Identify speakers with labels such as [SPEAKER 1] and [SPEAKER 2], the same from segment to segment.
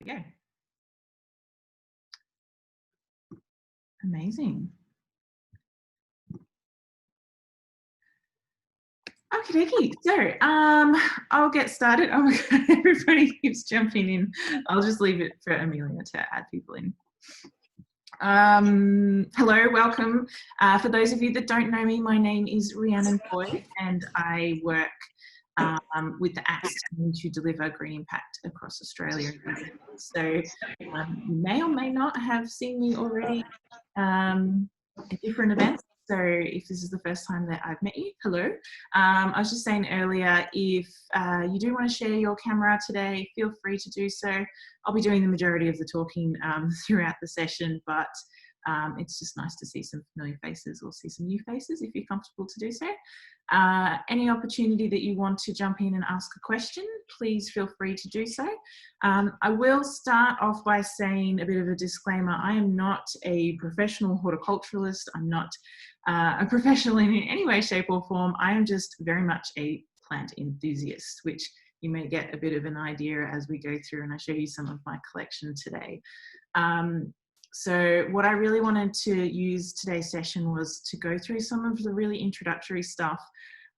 [SPEAKER 1] go. Amazing. Okie dokie. So I'll get started. Oh my God, everybody keeps jumping in. I'll just leave it for Amelia to add people in. Hello, welcome. For those of you that don't know me, my name is Rhiannon Boyd and I work with the ACTS team to deliver green impact across Australia. So you may or may not have seen me already at different events. So if this is the first time that I've met you, hello. I was just saying earlier, if you do want to share your camera today, feel free to do so. I'll be doing the majority of the talking throughout the session, but it's just nice to see some familiar faces or see some new faces if you're comfortable to do so. Any opportunity that you want to jump in and ask a question, please feel free to do so. I will start off by saying a bit of a disclaimer. I am not a professional horticulturalist. I'm not a professional in any way, shape or form. I am just very much a plant enthusiast, which you may get a bit of an idea as we go through and I show you some of my collection today. So what I really wanted to use today's session was to go through some of the really introductory stuff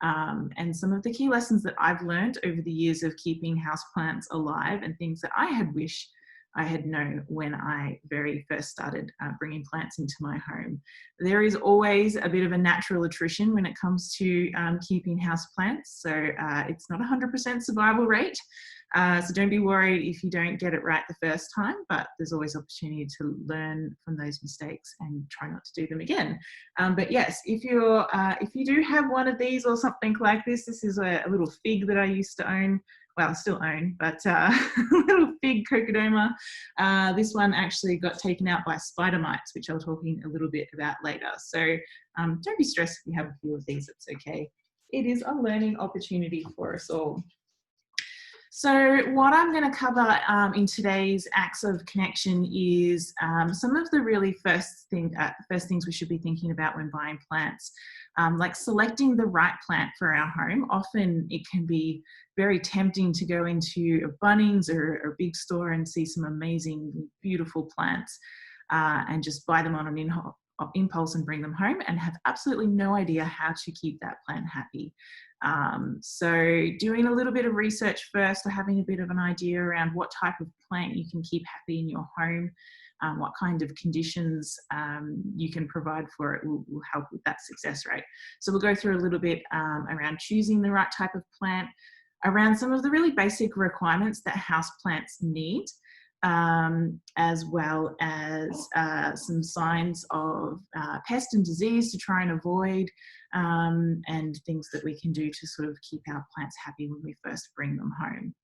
[SPEAKER 1] and some of the key lessons that I've learned over the years of keeping houseplants alive and things that I had wished I had known when I very first started bringing plants into my home. There is always a bit of a natural attrition when it comes to keeping houseplants, so it's not 100% survival rate. So don't be worried if you don't get it right the first time, but there's always opportunity to learn from those mistakes and try not to do them again. But yes, if you do have one of these or something like this is a little fig that I used to own. Well, I still own, but a little fig crocodoma. This one actually got taken out by spider mites, which I'll be talking a little bit about later. So don't be stressed if you have a few of these, it's okay. It is a learning opportunity for us all. So what I'm going to cover in today's Acts of Connection is some of the really first things we should be thinking about when buying plants, like selecting the right plant for our home. Often it can be very tempting to go into a Bunnings or a big store and see some amazing, beautiful plants and just buy them on an impulse and bring them home and have absolutely no idea how to keep that plant happy. So doing a little bit of research first or having a bit of an idea around what type of plant you can keep happy in your home, what kind of conditions you can provide for it will help with that success rate. So we'll go through a little bit around choosing the right type of plant, around some of the really basic requirements that houseplants need, as well as some signs of pest and disease to try and avoid, and things that we can do to sort of keep our plants happy when we first bring them home.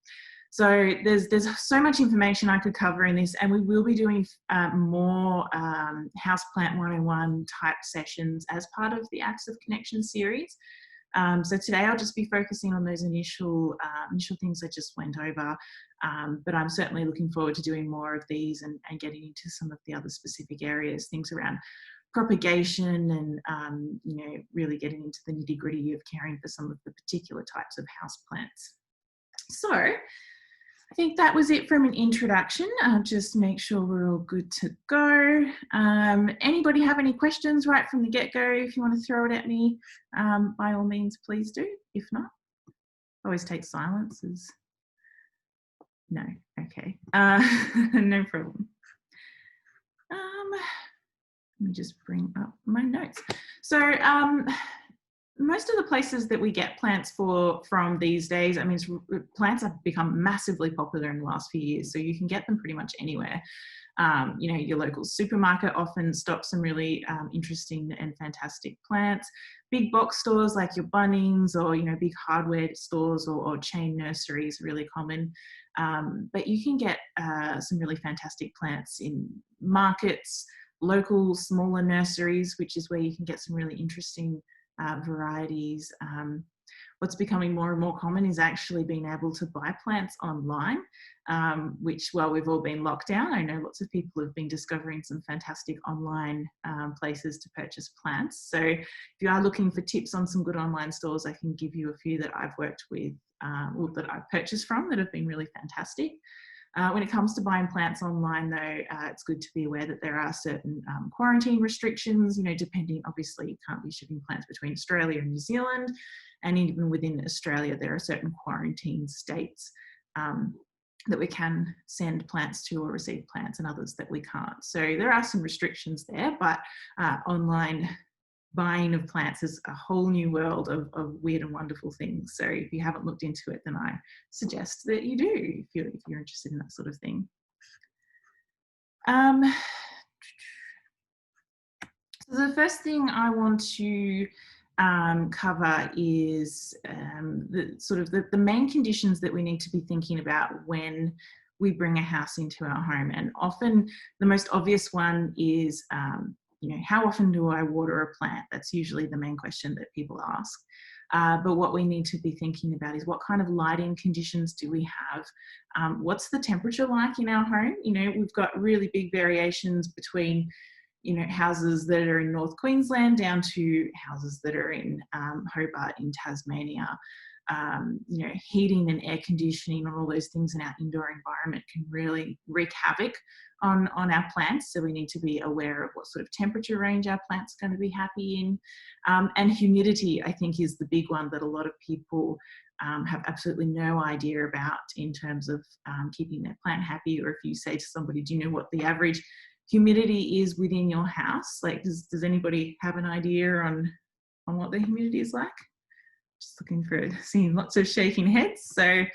[SPEAKER 1] So there's so much information I could cover in this, and we will be doing more Houseplant 101 type sessions as part of the Acts of Connection series. So today I'll just be focusing on those initial things I just went over, but I'm certainly looking forward to doing more of these and getting into some of the other specific areas, things around propagation and really getting into the nitty-gritty of caring for some of the particular types of houseplants. So I think that was it from an introduction. Just make sure we're all good to go. Anybody have any questions right from the get-go? If you want to throw it at me, by all means, please do. If not, always take silence as no. Okay, no problem. Let me just bring up my notes. So most of the places that we get plants from these days, I mean, plants have become massively popular in the last few years, so you can get them pretty much anywhere. Your local supermarket often stocks some really interesting and fantastic plants. Big box stores like your Bunnings or, big hardware stores or chain nurseries are really common. But you can get some really fantastic plants in markets, local smaller nurseries, which is where you can get some really interesting varieties. What's becoming more and more common is actually being able to buy plants online, which, while we've all been locked down, I know lots of people have been discovering some fantastic online places to purchase plants. So if you are looking for tips on some good online stores, I can give you a few that I've worked with or that I've purchased from that have been really fantastic. When it comes to buying plants online, though, it's good to be aware that there are certain quarantine restrictions, you know, depending, obviously, you can't be shipping plants between Australia and New Zealand, and even within Australia, there are certain quarantine states that we can send plants to or receive plants, and others that we can't. So there are some restrictions there, but online buying of plants is a whole new world of weird and wonderful things. So if you haven't looked into it, then I suggest that you do if you're interested in that sort of thing. So the first thing I want to cover is the main conditions that we need to be thinking about when we bring a house into our home. And often the most obvious one is you know, how often do I water a plant? That's usually the main question that people ask. But what we need to be thinking about is what kind of lighting conditions do we have? What's the temperature like in our home? You know, we've got really big variations between, you know, houses that are in North Queensland down to houses that are in Hobart in Tasmania. You know, heating and air conditioning and all those things in our indoor environment can really wreak havoc on our plants. So we need to be aware of what sort of temperature range our plant's going to be happy in. And humidity, I think, is the big one that a lot of people have absolutely no idea about in terms of keeping their plant happy. Or if you say to somebody, do you know what the average humidity is within your house? Like, does anybody have an idea on what the humidity is like? Just looking for, seeing lots of shaking heads. So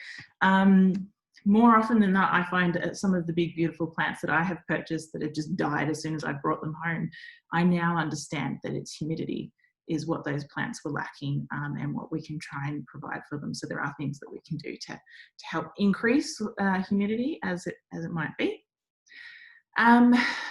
[SPEAKER 1] more often than not, I find some of the big, beautiful plants that I have purchased that have just died as soon as I brought them home, I now understand that it's humidity is what those plants were lacking, and what we can try and provide for them. So there are things that we can do to help increase humidity as it might be.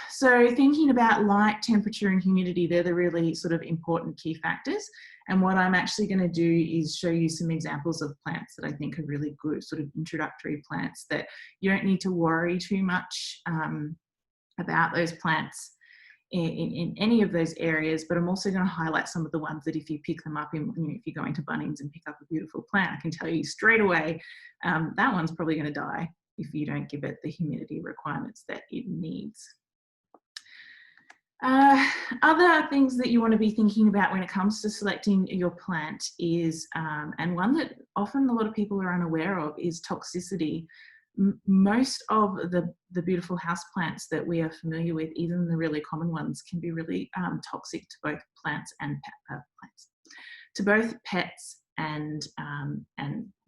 [SPEAKER 1] So thinking about light, temperature and humidity, they're the really sort of important key factors. And what I'm actually going to do is show you some examples of plants that I think are really good sort of introductory plants that you don't need to worry too much about those plants in any of those areas. But I'm also going to highlight some of the ones that if you pick them up, if you go into Bunnings and pick up a beautiful plant, I can tell you straight away, that one's probably going to die if you don't give it the humidity requirements that it needs. Other things that you want to be thinking about when it comes to selecting your plant is, and one that often a lot of people are unaware of, is toxicity. Most of the beautiful house plants that we are familiar with, even the really common ones, can be really toxic to both plants and to both pets and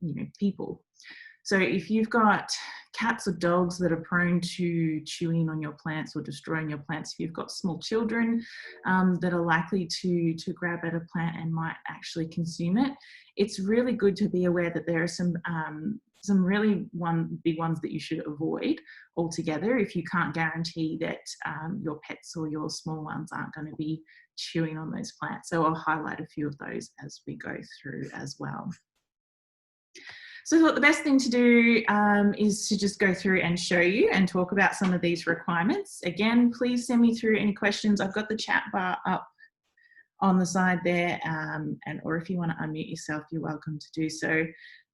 [SPEAKER 1] you know, people. So if you've got cats or dogs that are prone to chewing on your plants or destroying your plants, if you've got small children that are likely to grab at a plant and might actually consume it, it's really good to be aware that there are some really big ones that you should avoid altogether if you can't guarantee that your pets or your small ones aren't going to be chewing on those plants. So I'll highlight a few of those as we go through as well. So I thought the best thing to do is to just go through and show you and talk about some of these requirements. Again, please send me through any questions. I've got the chat bar up on the side there, or if you want to unmute yourself, you're welcome to do so.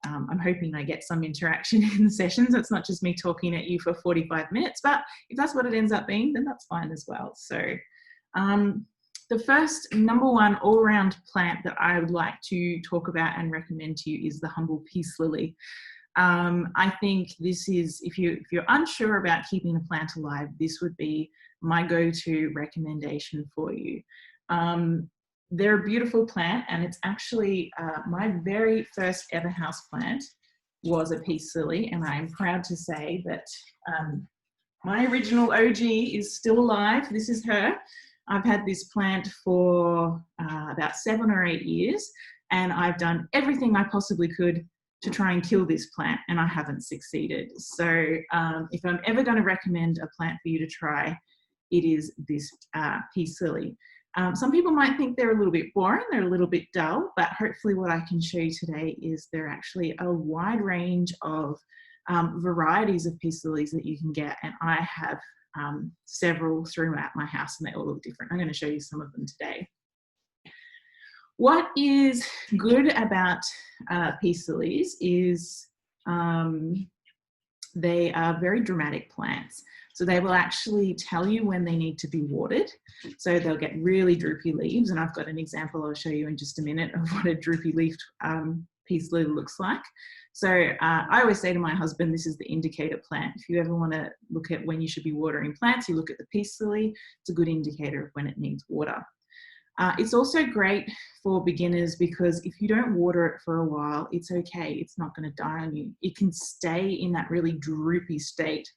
[SPEAKER 1] I'm hoping I get some interaction in the sessions. It's not just me talking at you for 45 minutes, but if that's what it ends up being, then that's fine as well. So the first #1 all-round plant that I would like to talk about and recommend to you is the humble peace lily. I think this is, if you're unsure about keeping a plant alive, this would be my go-to recommendation for you. They're a beautiful plant, and it's actually my very first ever house plant was a peace lily, and I'm proud to say that my original OG is still alive. This is her. I've had this plant for about 7 or 8 years, and I've done everything I possibly could to try and kill this plant, and I haven't succeeded. So if I'm ever going to recommend a plant for you to try, it is this peace lily. Some people might think they're a little bit boring, they're a little bit dull, but hopefully what I can show you today is there are actually a wide range of varieties of peace lilies that you can get, and I have several throughout my house, and they all look different. I'm going to show you some of them today. What is good about peace lilies is They are very dramatic plants. So they will actually tell you when they need to be watered. So they'll get really droopy leaves. And I've got an example I'll show you in just a minute of what a droopy leafed peace lily looks like. So I always say to my husband, this is the indicator plant. If you ever want to look at when you should be watering plants, you look at the peace lily. It's a good indicator of when it needs water. It's also great for beginners because if you don't water it for a while, it's okay. It's not going to die on you. It can stay in that really droopy state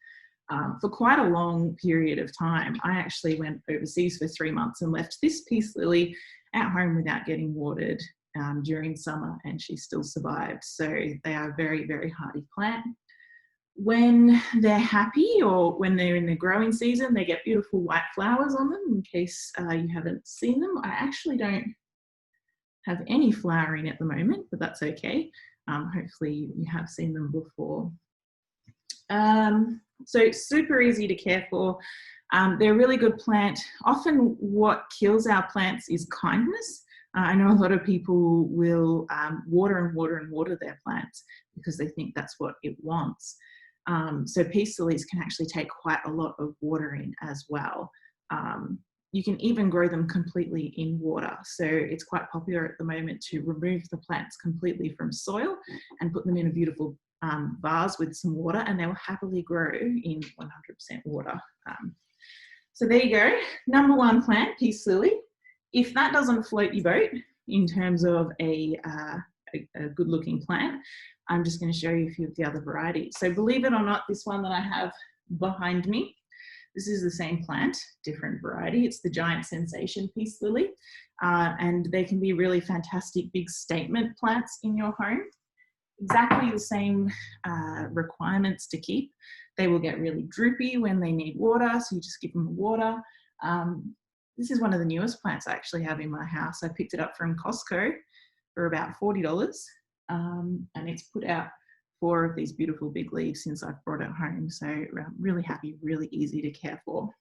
[SPEAKER 1] for quite a long period of time. I actually went overseas for 3 months and left this peace lily at home without getting watered during summer, and she still survived. So they are a very, very hardy plant. When they're happy or when they're in the growing season, they get beautiful white flowers on them. In case you haven't seen them, I actually don't have any flowering at the moment, but that's okay. Hopefully you have seen them before. So super easy to care for. They're a really good plant. Often what kills our plants is kindness. I know a lot of people will water and water and water their plants because they think that's what it wants. So peace lilies can actually take quite a lot of watering as well. You can even grow them completely in water. So it's quite popular at the moment to remove the plants completely from soil and put them in a beautiful vase with some water, and they will happily grow in 100% water. So there you go. Number one plant, peace lily. If that doesn't float your boat in terms of a good looking plant, I'm just going to show you a few of the other varieties. So believe it or not, this one that I have behind me, this is the same plant, different variety. It's the giant sensation peace lily. And they can be really fantastic big statement plants in your home. Exactly the same requirements to keep. They will get really droopy when they need water, so you just give them water. This is one of the newest plants I actually have in my house. I picked it up from Costco for about $40, and it's put out 4 of these beautiful big leaves since I've brought it home. So I'm really happy, really easy to care for.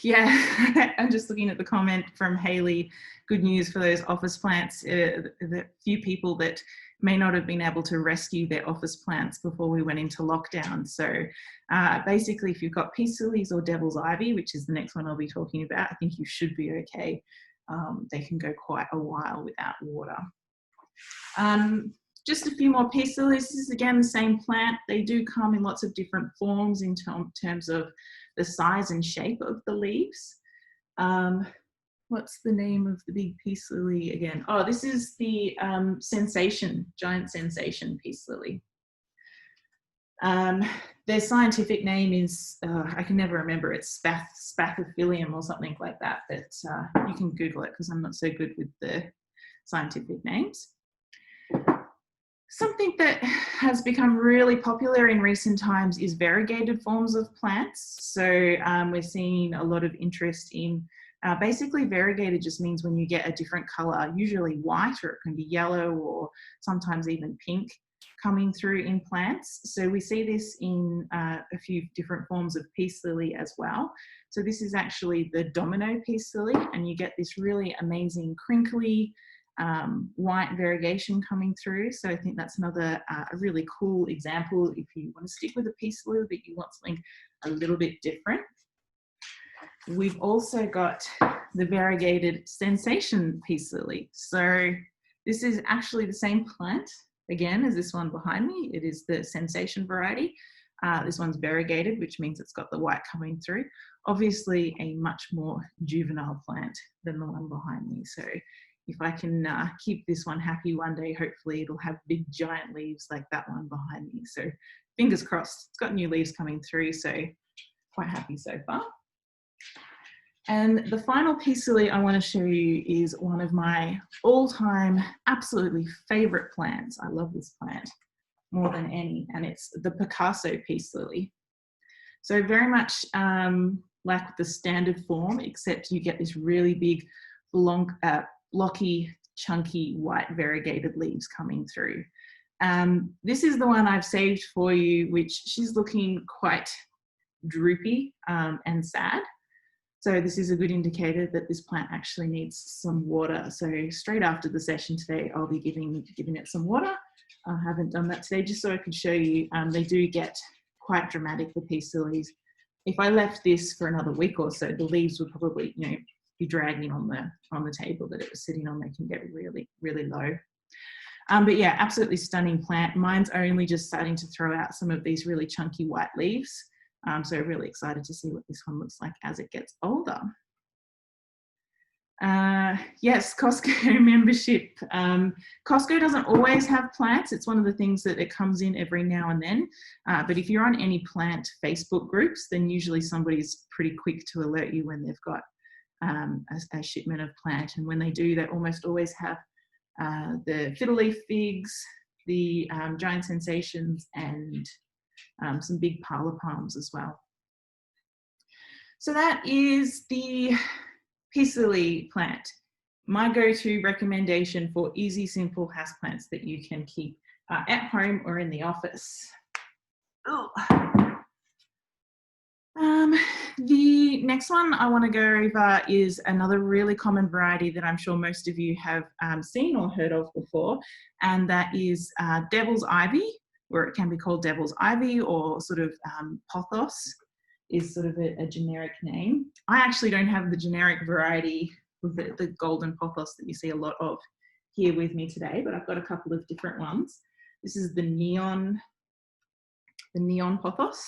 [SPEAKER 1] Yeah, I'm just looking at the comment from Hayley. Good news for those office plants. The few people that may not have been able to rescue their office plants before we went into lockdown. So basically, if you've got peace lilies or devil's ivy, which is the next one I'll be talking about, I think you should be okay. They can go quite a while without water. Just a few more peace lilies. This is again the same plant. They do come in lots of different forms in terms of the size and shape of the leaves. What's the name of the big peace lily again? Oh, this is the giant sensation peace lily. Their scientific name is, I can never remember, it's spathiphyllum or something like that, but you can Google it because I'm not so good with the scientific names. Something that has become really popular in recent times is variegated forms of plants. So we're seeing a lot of interest in, basically variegated just means when you get a different color, usually white, or it can be yellow or sometimes even pink coming through in plants. So we see this in a few different forms of peace lily as well. So this is actually the domino peace lily, and you get this really amazing crinkly, white variegation coming through. So I think that's another a really cool example if you want to stick with a peace lily but you want something a little bit different. We've also got the variegated sensation peace lily. So this is actually the same plant again as this one behind me. It is the sensation variety. This one's variegated, which means it's got the white coming through. Obviously a much more juvenile plant than the one behind me. So if I can keep this one happy one day, hopefully it'll have big giant leaves like that one behind me. So fingers crossed. It's got new leaves coming through, so quite happy so far. And the final peace lily I want to show you is one of my all-time absolutely favorite plants. I love this plant more than any, and it's the Picasso peace lily. So very much like the standard form, except you get this really big, long, blocky, chunky, white variegated leaves coming through. This is the one I've saved for you, which she's looking quite droopy and sad. So this is a good indicator that this plant actually needs some water. So straight after the session today, I'll be giving it some water. I haven't done that today, just so I could show you. They do get quite dramatic, the peace lilies. If I left this for another week or so, the leaves would probably, you know, be dragging on the table that it was sitting on. They can get really, really low. But yeah, absolutely stunning plant. Mine's only just starting to throw out some of these really chunky white leaves. So really excited to see what this one looks like as it gets older. Yes, Costco membership. Costco doesn't always have plants. It's one of the things that it comes in every now and then. But if you're on any plant Facebook groups, then usually somebody's pretty quick to alert you when they've got a shipment of plant. And when they do, they almost always have the fiddle leaf figs, the giant sensations, and some big parlor palms as well. So that is the peace lily plant, my go-to recommendation for easy, simple houseplants that you can keep at home or in the office. The next one I want to go over is another really common variety that I'm sure most of you have seen or heard of before, and that is devil's ivy, or it can be called devil's ivy, or sort of pothos is sort of a generic name. I actually don't have the generic variety of the golden pothos that you see a lot of here with me today, but I've got a couple of different ones. This is the neon pothos.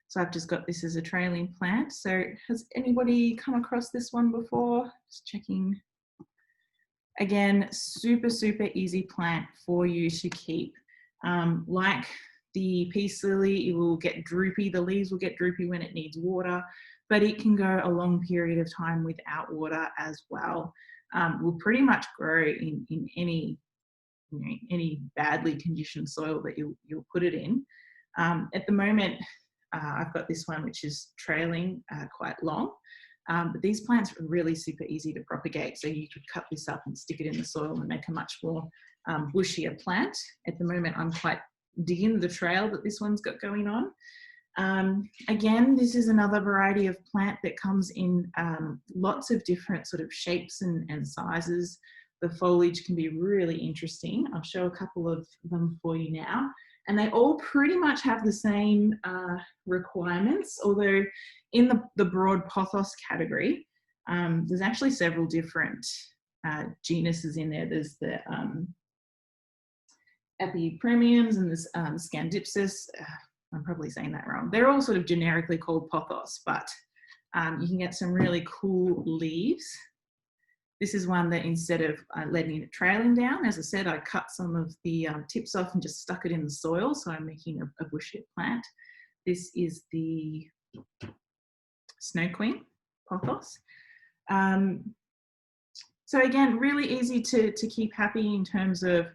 [SPEAKER 1] So I've just got this as a trailing plant. So has anybody come across this one before? Just checking. Again, super, super easy plant for you to keep. Like the peace lily, it will get droopy. The leaves will get droopy when it needs water, but it can go a long period of time without water as well. Will pretty much grow in any, you know, any badly conditioned soil that you'll put it in. At the moment, I've got this one which is trailing quite long, but these plants are really super easy to propagate. So you could cut this up and stick it in the soil and make a much more bushier plant. At the moment, I'm quite digging the trail that this one's got going on. Again, this is another variety of plant that comes in lots of different sort of shapes and sizes. The foliage can be really interesting. I'll show a couple of them for you now. And they all pretty much have the same requirements, although in the broad pothos category, there's actually several different genuses in there. There's the epipremiums and there's scandipsis. I'm probably saying that wrong. They're all sort of generically called pothos, but you can get some really cool leaves. This is one that instead of letting it trailing down, as I said, I cut some of the tips off and just stuck it in the soil. So I'm making a bushier plant. This is the Snow Queen pothos. So again, really easy to keep happy in terms of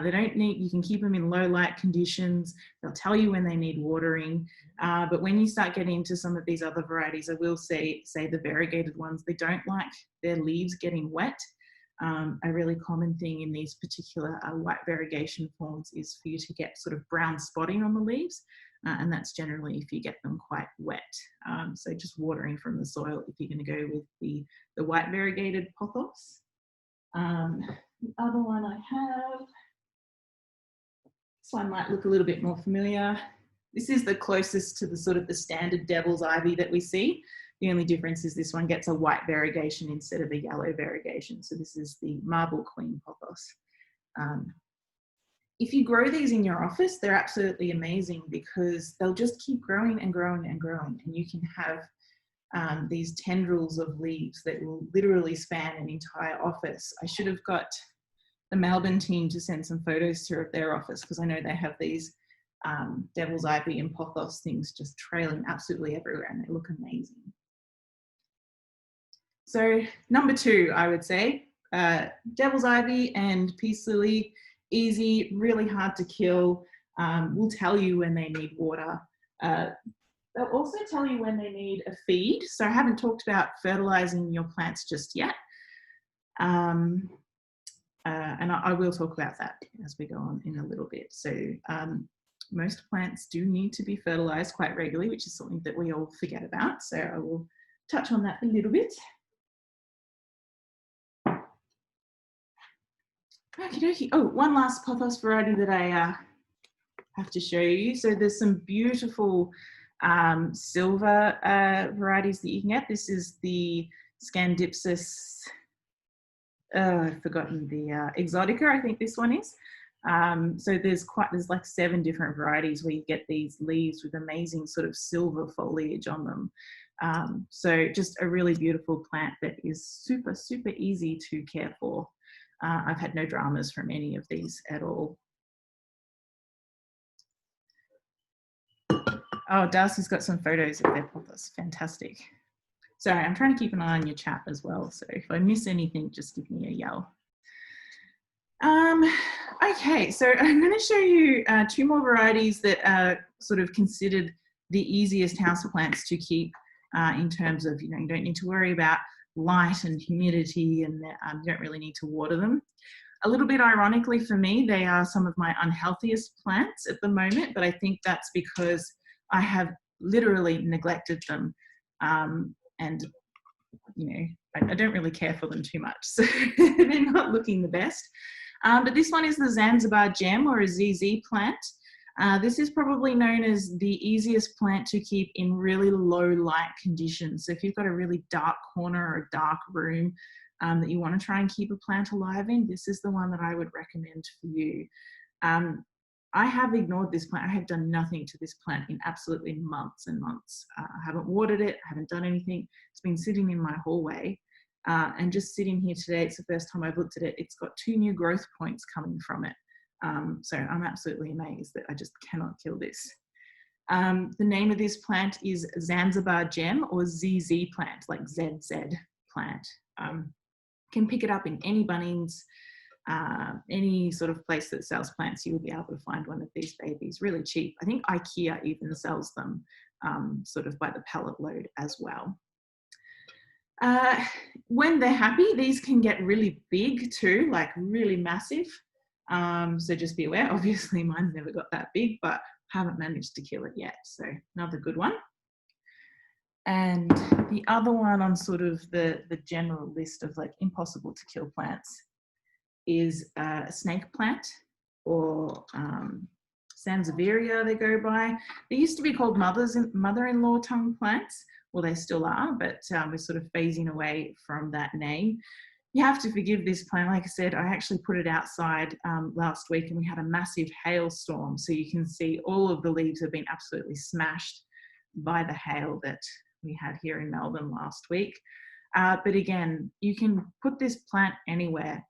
[SPEAKER 1] they don't need, you can keep them in low light conditions. They'll tell you when they need watering. But when you start getting into some of these other varieties, I will say the variegated ones, they don't like their leaves getting wet. A really common thing in these particular white variegation forms is for you to get sort of brown spotting on the leaves. And that's generally if you get them quite wet. So just watering from the soil if you're going to go with the white variegated pothos. The other one I have, this one might look a little bit more familiar. This is the closest to the sort of the standard devil's ivy that we see. The only difference is this one gets a white variegation instead of a yellow variegation. So this is the Marble Queen pothos. If you grow these in your office, they're absolutely amazing because they'll just keep growing and growing and growing. And you can have these tendrils of leaves that will literally span an entire office. I should have got the Melbourne team to send some photos to their office because I know they have these devil's ivy and pothos things just trailing absolutely everywhere and they look amazing. So number 2, I would say, devil's ivy and peace lily, easy, really hard to kill, will tell you when they need water. They'll also tell you when they need a feed. So I haven't talked about fertilizing your plants just yet. And I will talk about that as we go on in a little bit. So most plants do need to be fertilized quite regularly, which is something that we all forget about. So I will touch on that a little bit. Okie dokie. Oh, one last pothos variety that I have to show you. So there's some beautiful silver varieties that you can get. This is the Scandipsis, I've forgotten the Exotica, I think this one is. So there's like 7 different varieties where you get these leaves with amazing sort of silver foliage on them. So just a really beautiful plant that is super, super easy to care for. I've had no dramas from any of these at all. Oh, Darcy's got some photos of their pothos. Fantastic. Sorry, I'm trying to keep an eye on your chat as well. So if I miss anything, just give me a yell. Okay, so I'm going to show you 2 more varieties that are sort of considered the easiest houseplants to keep in terms of, you don't need to worry about light and humidity, and you don't really need to water them. A little bit ironically for me, they are some of my unhealthiest plants at the moment, but I think that's because I have literally neglected them, and I don't really care for them too much, so they're not looking the best. But this one is the Zanzibar gem, or a ZZ plant. This is probably known as the easiest plant to keep in really low light conditions. So if you've got a really dark corner or a dark room that you want to try and keep a plant alive in, this is the one that I would recommend for you. I have ignored this plant. I have done nothing to this plant in absolutely months and months. I haven't watered it, I haven't done anything. It's been sitting in my hallway. And just sitting here today, it's the first time I've looked at it. It's got 2 new growth points coming from it. So I'm absolutely amazed that I just cannot kill this. The name of this plant is Zanzibar gem, or ZZ plant, like ZZ plant. Can pick it up in any Bunnings, any sort of place that sells plants. You will be able to find one of these babies really cheap. I think IKEA even sells them sort of by the pallet load as well. When they're happy, these can get really big too, like really massive. So just be aware. Obviously mine's never got that big, but haven't managed to kill it yet. So another good one. And the other one on sort of the general list of like impossible to kill plants is a snake plant, or Sansevieria they go by. They used to be called mother-in-law tongue plants. Well, they still are, but we're sort of phasing away from that name. You have to forgive this plant. Like I said, I actually put it outside last week and we had a massive hailstorm. So you can see all of the leaves have been absolutely smashed by the hail that we had here in Melbourne last week. But again, you can put this plant anywhere.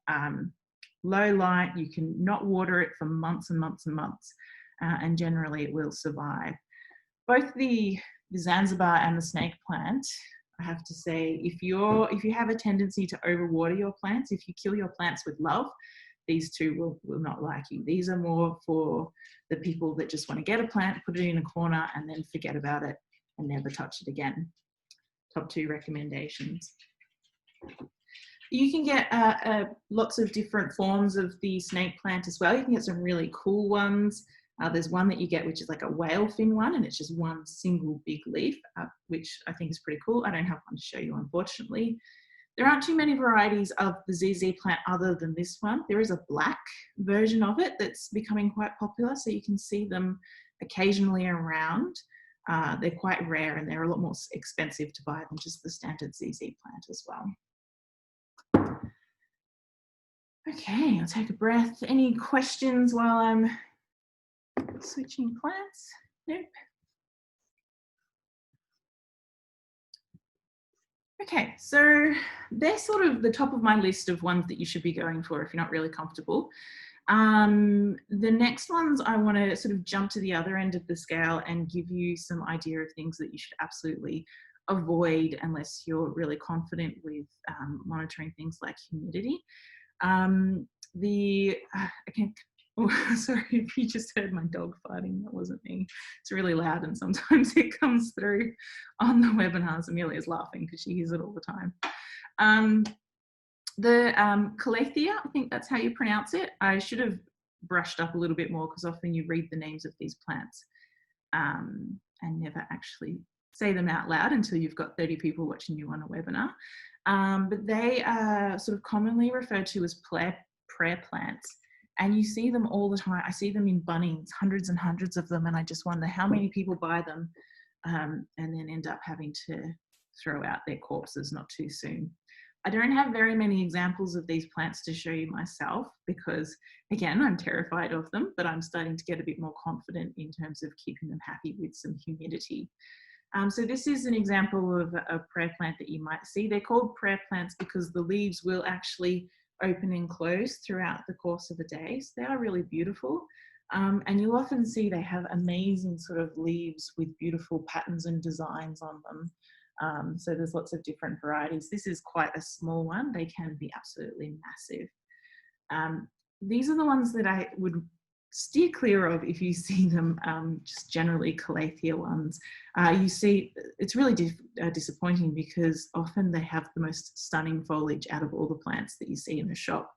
[SPEAKER 1] Low light, you can not water it for months and months and months, and generally it will survive. Both the Zanzibar and the snake plant, I have to say, if you have a tendency to overwater your plants, if you kill your plants with love, these 2 will not like you. These are more for the people that just want to get a plant, put it in a corner, and then forget about it and never touch it again. Top 2 recommendations. You can get lots of different forms of the snake plant as well. You can get some really cool ones. There's one that you get which is like a whale fin one, and it's just one single big leaf, which I think is pretty cool. I don't have one to show you, unfortunately. There aren't too many varieties of the ZZ plant other than this one. There is a black version of it that's becoming quite popular, so you can see them occasionally around. They're quite rare and they're a lot more expensive to buy than just the standard ZZ plant as well. Okay, I'll take a breath. Any questions while I'm switching plants? Nope. Okay, so they're sort of the top of my list of ones that you should be going for if you're not really comfortable. The next ones I want to sort of jump to the other end of the scale and give you some idea of things that you should absolutely avoid unless you're really confident with monitoring things like humidity. Oh, sorry if you just heard my dog farting, that wasn't me. It's really loud and sometimes it comes through on the webinars. Amelia's laughing because she hears it all the time. The Calathea, I think that's how you pronounce it. I should have brushed up a little bit more because often you read the names of these plants and never actually say them out loud until you've got 30 people watching you on a webinar. But they are sort of commonly referred to as prayer plants. And you see them all the time. I see them in Bunnings, hundreds and hundreds of them. And I just wonder how many people buy them and then end up having to throw out their corpses not too soon. I don't have very many examples of these plants to show you myself because, again, I'm terrified of them, but I'm starting to get a bit more confident in terms of keeping them happy with some humidity. So this is an example of a prayer plant that you might see. They're called prayer plants because the leaves will actually open and close throughout the course of a day. So they are really beautiful. And you'll often see they have amazing sort of leaves with beautiful patterns and designs on them. So there's lots of different varieties. This is quite a small one. They can be absolutely massive. These are the ones that I would steer clear of if you see them, just generally calathea ones. You see, it's really disappointing because often they have the most stunning foliage out of all the plants that you see in the shop.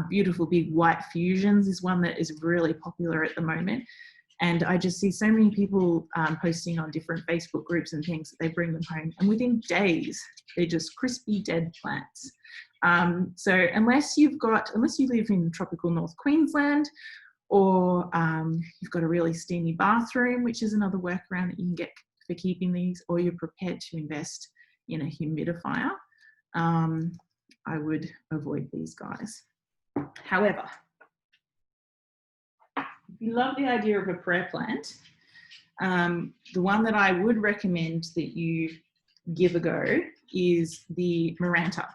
[SPEAKER 1] Beautiful big white fusions is one that is really popular at the moment. And I just see so many people posting on different Facebook groups and things that they bring them home, and within days, they're just crispy dead plants. So unless you live in tropical North Queensland, or you've got a really steamy bathroom, which is another workaround that you can get for keeping these, or you're prepared to invest in a humidifier, I would avoid these guys. However, if you love the idea of a prayer plant, the one that I would recommend that you give a go is the Maranta.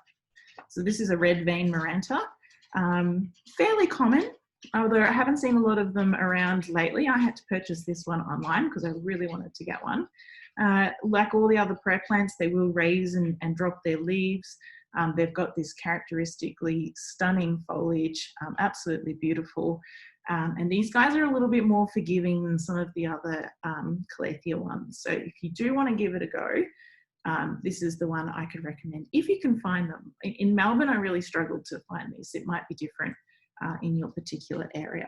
[SPEAKER 1] So this is a red vein Maranta, fairly common. Although I haven't seen a lot of them around lately. I had to purchase this one online because I really wanted to get one. Like all the other prayer plants, they will raise and drop their leaves. They've got this characteristically stunning foliage, absolutely beautiful. And these guys are a little bit more forgiving than some of the other calathea ones. So if you do want to give it a go, this is the one I could recommend if you can find them. In Melbourne, I really struggled to find these. It might be different in your particular area.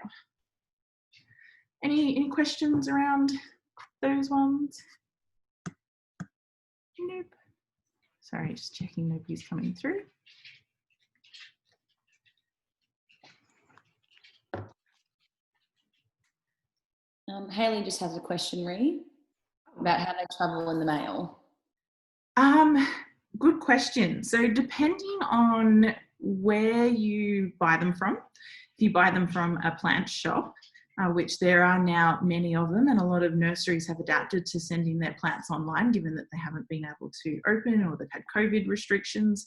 [SPEAKER 1] Any questions around those ones? Nope. Sorry, just checking nobody's coming through.
[SPEAKER 2] Hayley just has a question, Ree, about how they travel in the mail.
[SPEAKER 1] Good question. So depending on where you buy them from, if you buy them from a plant shop, which there are now many of them, and a lot of nurseries have adapted to sending their plants online, given that they haven't been able to open or they've had COVID restrictions.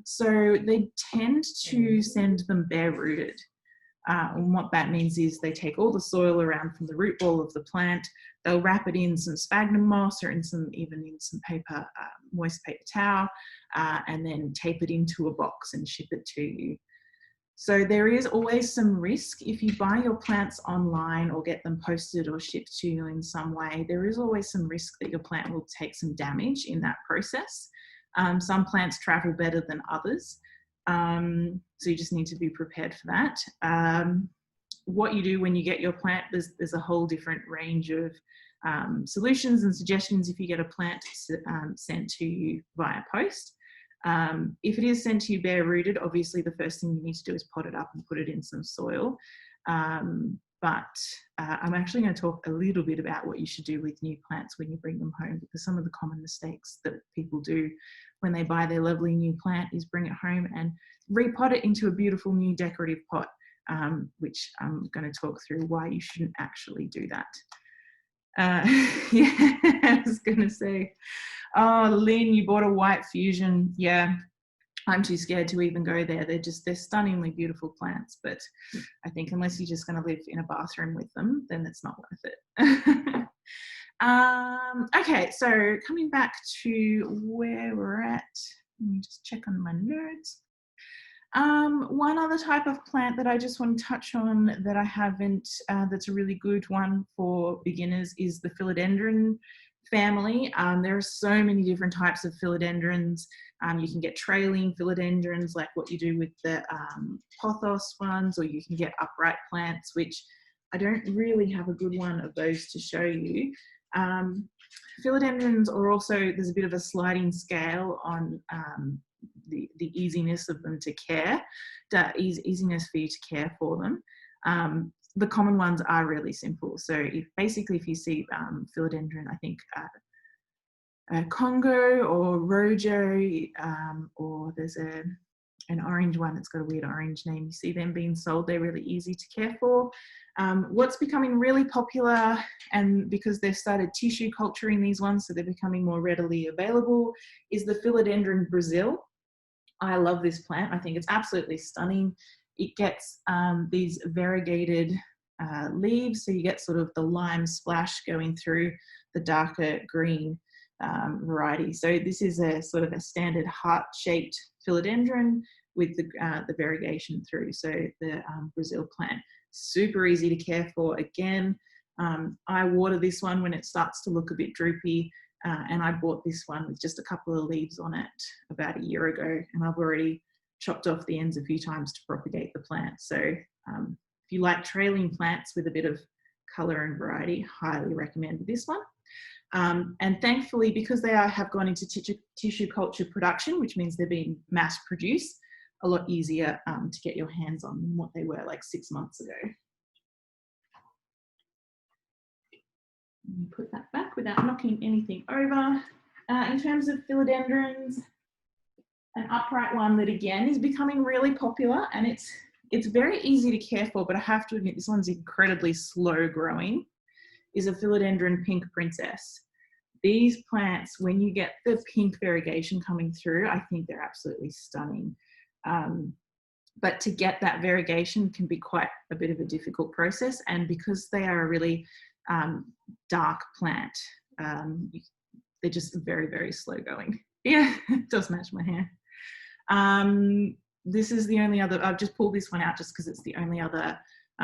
[SPEAKER 1] So they tend to send them bare rooted. And what that means is they take all the soil around from the root ball of the plant, they'll wrap it in some sphagnum moss or even in some paper, moist paper towel, and then tape it into a box and ship it to you. So there is always some risk if you buy your plants online or get them posted or shipped to you in some way. There is always some risk that your plant will take some damage in that process. Some plants travel better than others. So you just need to be prepared for that. What you do when you get your plant, there's a whole different range of solutions and suggestions if you get a plant sent to you via post. If it is sent to you bare rooted, obviously the first thing you need to do is pot it up and put it in some soil. But I'm actually going to talk a little bit about what you should do with new plants when you bring them home, because some of the common mistakes that people do when they buy their lovely new plant is bring it home and repot it into a beautiful new decorative pot, which I'm going to talk through why you shouldn't actually do that. Yeah, I was going to say, oh, Lynn, you bought a white fusion. Yeah, I'm too scared to even go there. They're stunningly beautiful plants, but I think unless you're just going to live in a bathroom with them, then it's not worth it. Okay, so coming back to where we're at, let me just check on my notes. One other type of plant that I just want to touch on that I haven't, that's a really good one for beginners is the philodendron family. There are so many different types of philodendrons. You can get trailing philodendrons like what you do with the pothos ones, or you can get upright plants, which I don't really have a good one of those to show you. Philodendrons are also, there's a bit of a sliding scale on the easiness of them to care, the easiness for you to care for them. The common ones are really simple. So if you see philodendron, I think Congo or Rojo, or there's an orange one that's got a weird orange name. You see them being sold, they're really easy to care for. What's becoming really popular, and because they've started tissue culturing these ones, so they're becoming more readily available, is the philodendron Brazil. I love this plant. I think it's absolutely stunning. It gets these variegated leaves, so you get sort of the lime splash going through the darker green variety. So this is a sort of a standard heart-shaped philodendron with the variegation through. So the Brazil plant, super easy to care for. Again, I water this one when it starts to look a bit droopy, and I bought this one with just a couple of leaves on it about a year ago, and I've already chopped off the ends a few times to propagate the plant. So if you like trailing plants with a bit of colour and variety, highly recommend this one. And thankfully, because they have gone into tissue culture production, which means they're being mass produced, a lot easier to get your hands on than what they were like 6 months ago. Let me put that back without knocking anything over. In terms of philodendrons, an upright one that again is becoming really popular, and it's very easy to care for, but I have to admit this one's incredibly slow growing, is a philodendron pink princess. These plants, when you get the pink variegation coming through, I think they're absolutely stunning. But to get that variegation can be quite a bit of a difficult process, and because they are a really dark plant, they're just very, very slow going. Yeah, it does match my hair. This is the only other, I've just pulled this one out just because it's the only other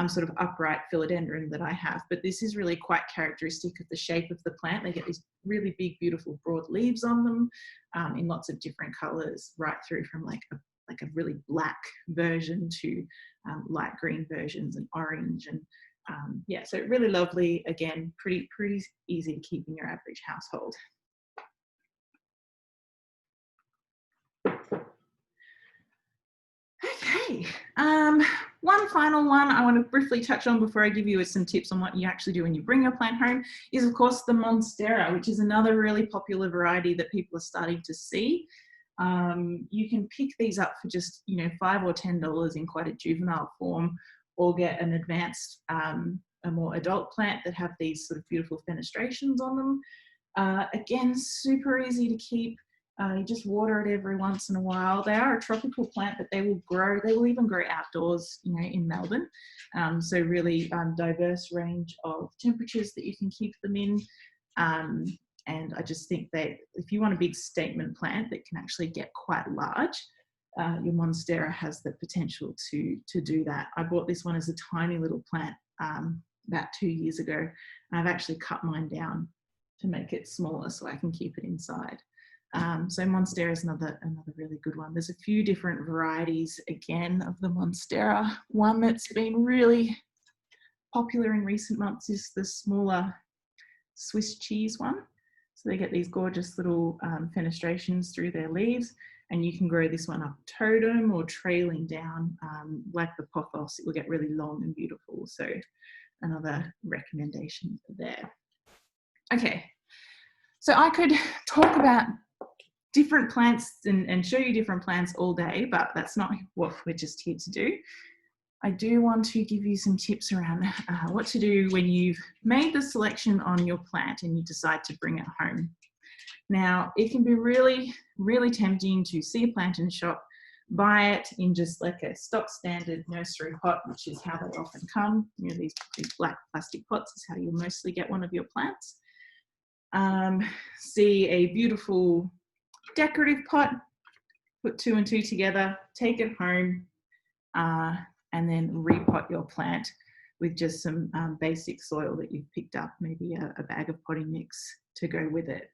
[SPEAKER 1] sort of upright philodendron that I have, but this is really quite characteristic of the shape of the plant. They get these really big, beautiful, broad leaves on them in lots of different colors, right through from like a really black version to light green versions and orange, and yeah, so really lovely. Again, pretty easy to keep in your average household. Okay, one final one I want to briefly touch on before I give you some tips on what you actually do when you bring your plant home is, of course, the Monstera, which is another really popular variety that people are starting to see. You can pick these up for just, you know, $5 or $10 in quite a juvenile form, or get an advanced, a more adult plant that have these sort of beautiful fenestrations on them. Again, super easy to keep. You just water it every once in a while. They are a tropical plant, but they will grow. They will even grow outdoors, you know, in Melbourne. So really diverse range of temperatures that you can keep them in. And I just think that if you want a big statement plant that can actually get quite large, your Monstera has the potential to do that. I bought this one as a tiny little plant about 2 years ago, and I've actually cut mine down to make it smaller so I can keep it inside. So Monstera is another really good one. There's a few different varieties, again, of the Monstera. One that's been really popular in recent months is the smaller Swiss cheese one. So they get these gorgeous little fenestrations through their leaves, and you can grow this one up totem or trailing down like the pothos. It will get really long and beautiful. So another recommendation there. Okay, so I could talk about different plants and show you different plants all day, but that's not what we're just here to do. I do want to give you some tips around what to do when you've made the selection on your plant and you decide to bring it home. Now, it can be really, really tempting to see a plant in the shop, buy it in just like a stock standard nursery pot, which is how they often come. You know, these black plastic pots is how you'll mostly get one of your plants. See a beautiful decorative pot, put 2 and 2 together, take it home, and then repot your plant with just some basic soil that you've picked up, maybe a bag of potting mix to go with it.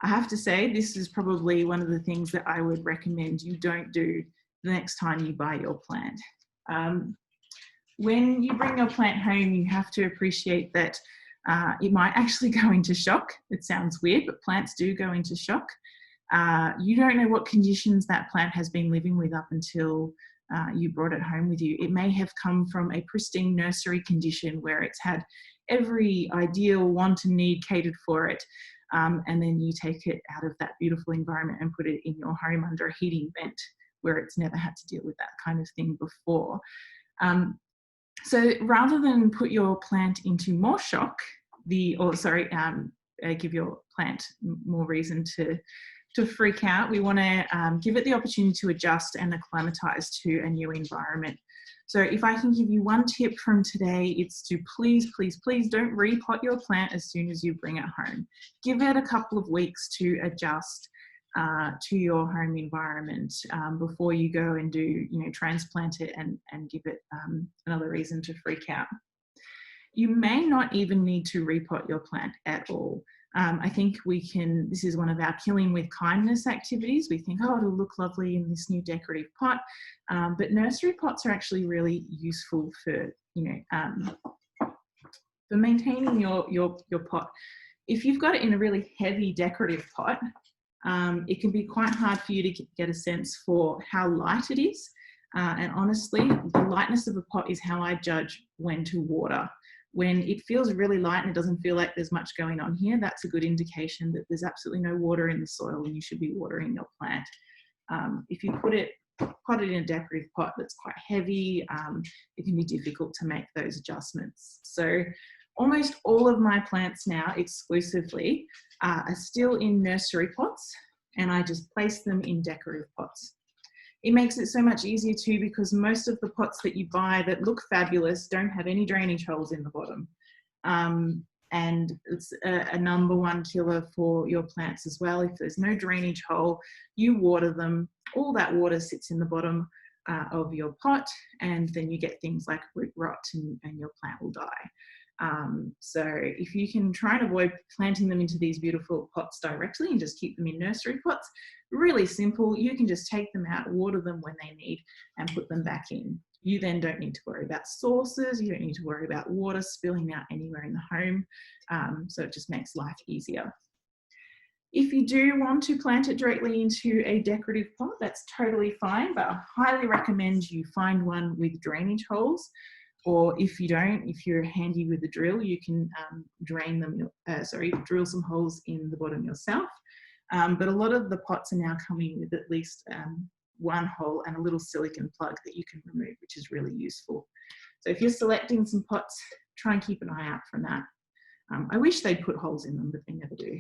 [SPEAKER 1] I have to say, this is probably one of the things that I would recommend you don't do the next time you buy your plant. When you bring your plant home, you have to appreciate that it might actually go into shock. It sounds weird, but plants do go into shock. You don't know what conditions that plant has been living with up until you brought it home with you. It may have come from a pristine nursery condition where it's had every ideal want and need catered for it. And then you take it out of that beautiful environment and put it in your home under a heating vent where it's never had to deal with that kind of thing before. So rather than put your plant into more shock, give your plant more reason to freak out, we want to give it the opportunity to adjust and acclimatise to a new environment. So if I can give you one tip from today, it's to please, please, please don't repot your plant as soon as you bring it home. Give it a couple of weeks to adjust to your home environment before you go and do, transplant it and give it another reason to freak out. You may not even need to repot your plant at all. I think this is one of our killing with kindness activities. We think, oh, it'll look lovely in this new decorative pot. But nursery pots are actually really useful for maintaining your pot. If you've got it in a really heavy decorative pot, it can be quite hard for you to get a sense for how light it is. And honestly, the lightness of a pot is how I judge when to water. When it feels really light and it doesn't feel like there's much going on here, that's a good indication that there's absolutely no water in the soil and you should be watering your plant. If you pot it in a decorative pot that's quite heavy, it can be difficult to make those adjustments. So almost all of my plants now exclusively are still in nursery pots, and I just place them in decorative pots. It makes it so much easier too, because most of the pots that you buy that look fabulous don't have any drainage holes in the bottom. And it's a number one killer for your plants as well. If there's no drainage hole, you water them, all that water sits in the bottom of your pot, and then you get things like root rot and your plant will die. So if you can try and avoid planting them into these beautiful pots directly and just keep them in nursery pots, really simple. You can just take them out, water them when they need, and put them back in. You then don't need to worry about sources. You don't need to worry about water spilling out anywhere in the home. So it just makes life easier. If you do want to plant it directly into a decorative pot, that's totally fine, but I highly recommend you find one with drainage holes. Or if you don't, if you're handy with a drill, you can drill some holes in the bottom yourself. But a lot of the pots are now coming with at least one hole and a little silicone plug that you can remove, which is really useful. So if you're selecting some pots, try and keep an eye out from that. I wish they'd put holes in them, but they never do.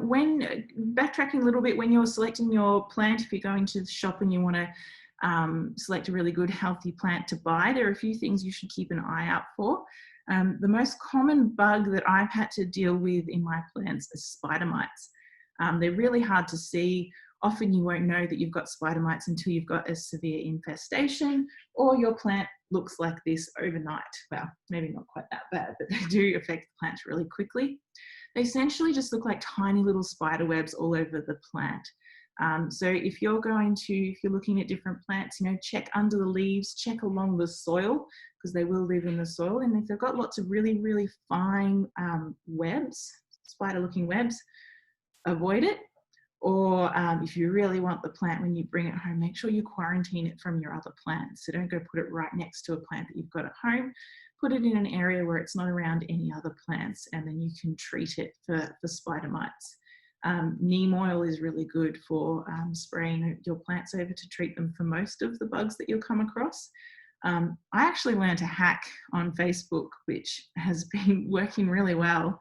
[SPEAKER 1] When backtracking a little bit, when you're selecting your plant, if you're going to the shop and you want to select a really good healthy plant to buy, there are a few things you should keep an eye out for. The most common bug that I've had to deal with in my plants is spider mites. They're really hard to see. Often you won't know that you've got spider mites until you've got a severe infestation, or your plant looks like this overnight. Well, maybe not quite that bad, but they do affect the plant really quickly. They essentially just look like tiny little spider webs all over the plant. So if you're looking at different plants, check under the leaves, check along the soil, because they will live in the soil. And if they've got lots of really, really fine webs, spider-looking webs, avoid it. Or if you really want the plant when you bring it home, make sure you quarantine it from your other plants. So don't go put it right next to a plant that you've got at home. Put it in an area where it's not around any other plants, and then you can treat it for spider mites. Neem oil is really good for spraying your plants over to treat them for most of the bugs that you'll come across. I actually learned a hack on Facebook, which has been working really well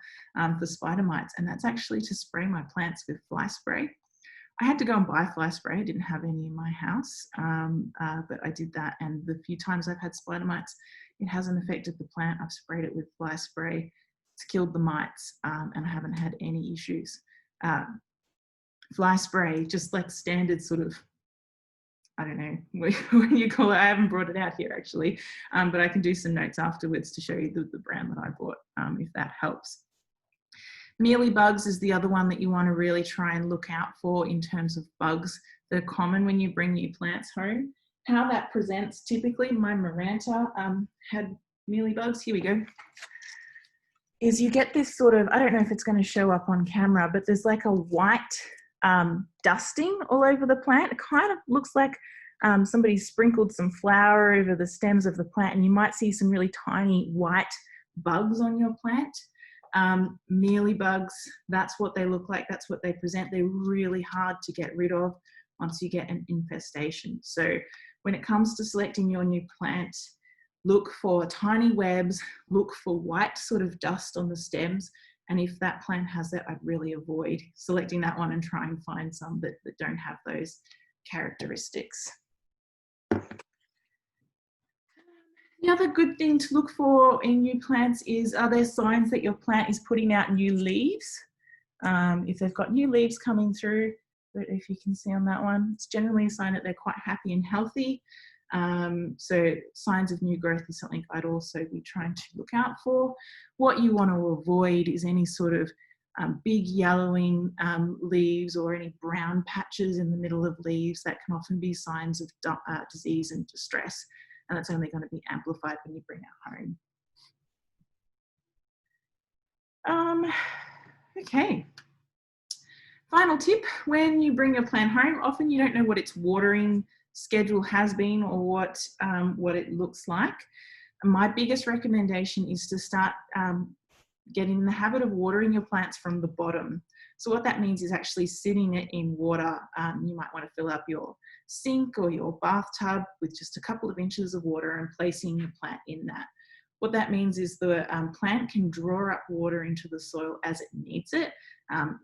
[SPEAKER 1] for spider mites, and that's actually to spray my plants with fly spray. I had to go and buy fly spray. I didn't have any in my house, but I did that, and the few times I've had spider mites, it hasn't affected the plant. I've sprayed it with fly spray. It's killed the mites, and I haven't had any issues. Fly spray, just like standard sort of, I don't know what you call it. I haven't brought it out here actually, but I can do some notes afterwards to show you the brand that I bought, if that helps. Mealybugs is the other one that you want to really try and look out for in terms of bugs that are common when you bring new plants home. How that presents, typically my Maranta had mealybugs. Here we go. is you get this sort of, I don't know if it's going to show up on camera, but there's like a white dusting all over the plant. It kind of looks like somebody sprinkled some flour over the stems of the plant, and you might see some really tiny white bugs on your plant. Mealybugs, that's what they look like, that's what they present. They're really hard to get rid of once you get an infestation. So when it comes to selecting your new plant, look for tiny webs, look for white sort of dust on the stems, and if that plant has that, I'd really avoid selecting that one and try and find some that don't have those characteristics. The other good thing to look for in new plants is, are there signs that your plant is putting out new leaves? If they've got new leaves coming through, but if you can see on that one, it's generally a sign that they're quite happy and healthy. So signs of new growth is something I'd also be trying to look out for. What you want to avoid is any sort of big yellowing leaves or any brown patches in the middle of leaves. That can often be signs of disease and distress, and that's only going to be amplified when you bring it home. Okay. Final tip, when you bring your plant home, often you don't know what its watering schedule has been or what it looks like. My biggest recommendation is to start getting in the habit of watering your plants from the bottom. So what that means is actually sitting it in water. You might want to fill up your sink or your bathtub with just a couple of inches of water and placing your plant in that. What that means is the plant can draw up water into the soil as it needs it.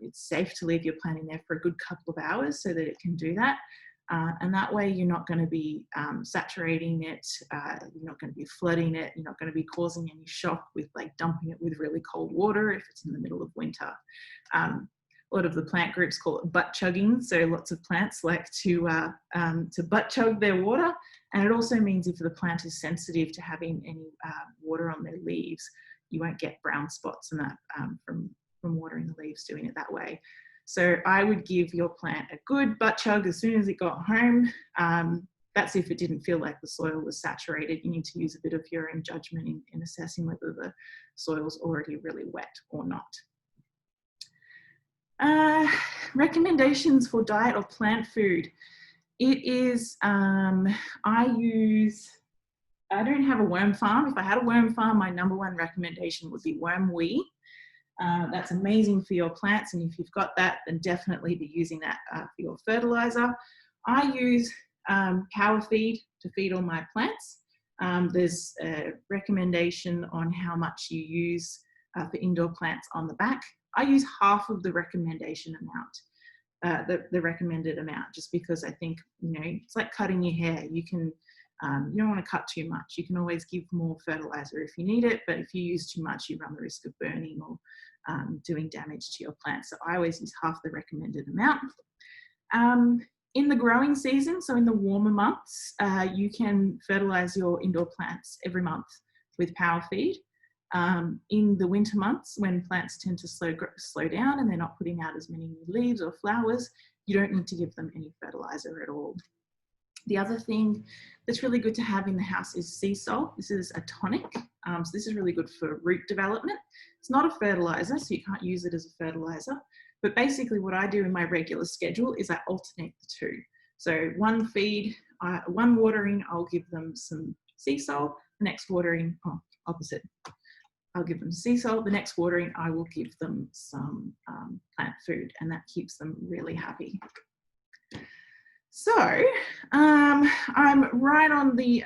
[SPEAKER 1] It's safe to leave your plant in there for a good couple of hours so that it can do that. And that way you're not going to be saturating it, you're not going to be flooding it, you're not going to be causing any shock with like dumping it with really cold water if it's in the middle of winter. A lot of the plant groups call it butt chugging, so lots of plants like to butt chug their water, and it also means if the plant is sensitive to having any water on their leaves, you won't get brown spots and that from watering the leaves doing it that way. So I would give your plant a good butt chug as soon as it got home. That's if it didn't feel like the soil was saturated. You need to use a bit of your own judgment in assessing whether the soil's already really wet or not. Recommendations for diet or plant food. It is, I don't have a worm farm. If I had a worm farm, my #1 recommendation would be worm wee. That's amazing for your plants, and if you've got that, then definitely be using that for your fertilizer. I use cow feed to feed all my plants. There's a recommendation on how much you use for indoor plants on the back. I use half of the recommendation amount, the recommended amount, just because I think, you know, it's like cutting your hair. You can, you don't want to cut too much. You can always give more fertilizer if you need it, but if you use too much, you run the risk of burning or doing damage to your plants. So I always use half the recommended amount. In the growing season, so in the warmer months, you can fertilize your indoor plants every month with power feed. In the winter months, when plants tend to slow down and they're not putting out as many new leaves or flowers, you don't need to give them any fertilizer at all. The other thing that's really good to have in the house is sea salt. This is a tonic, so this is really good for root development. It's not a fertilizer, so you can't use it as a fertilizer. But basically what I do in my regular schedule is I alternate the two. So one feed, one watering, I'll give them some sea salt. The next watering, opposite. I'll give them sea salt. The next watering, I will give them some plant food, and that keeps them really happy. So I'm right on the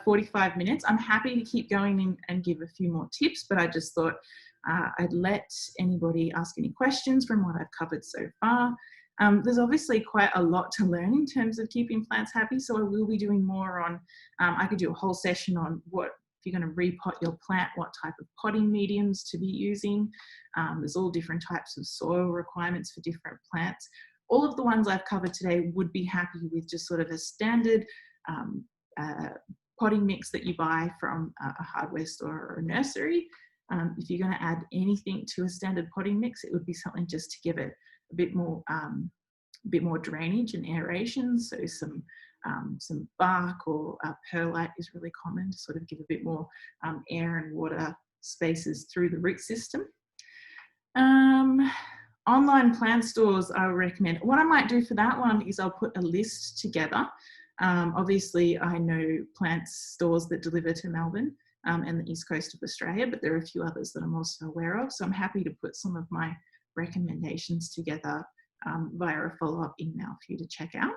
[SPEAKER 1] 45 minutes. I'm happy to keep going and give a few more tips, but I just thought I'd let anybody ask any questions from what I've covered so far. There's obviously quite a lot to learn in terms of keeping plants happy, so I will be doing more on, I could do a whole session on what, if you're going to repot your plant, what type of potting mediums to be using. There's all different types of soil requirements for different plants. All of the ones I've covered today would be happy with just sort of a standard potting mix that you buy from a hardware store or a nursery. If you're going to add anything to a standard potting mix, it would be something just to give it a bit more drainage and aeration. So some bark or perlite is really common to sort of give a bit more air and water spaces through the root system. Online plant stores I would recommend. What I might do for that one is I'll put a list together. Obviously, I know plant stores that deliver to Melbourne and the east coast of Australia, but there are a few others that I'm also aware of. So I'm happy to put some of my recommendations together via a follow-up email for you to check out.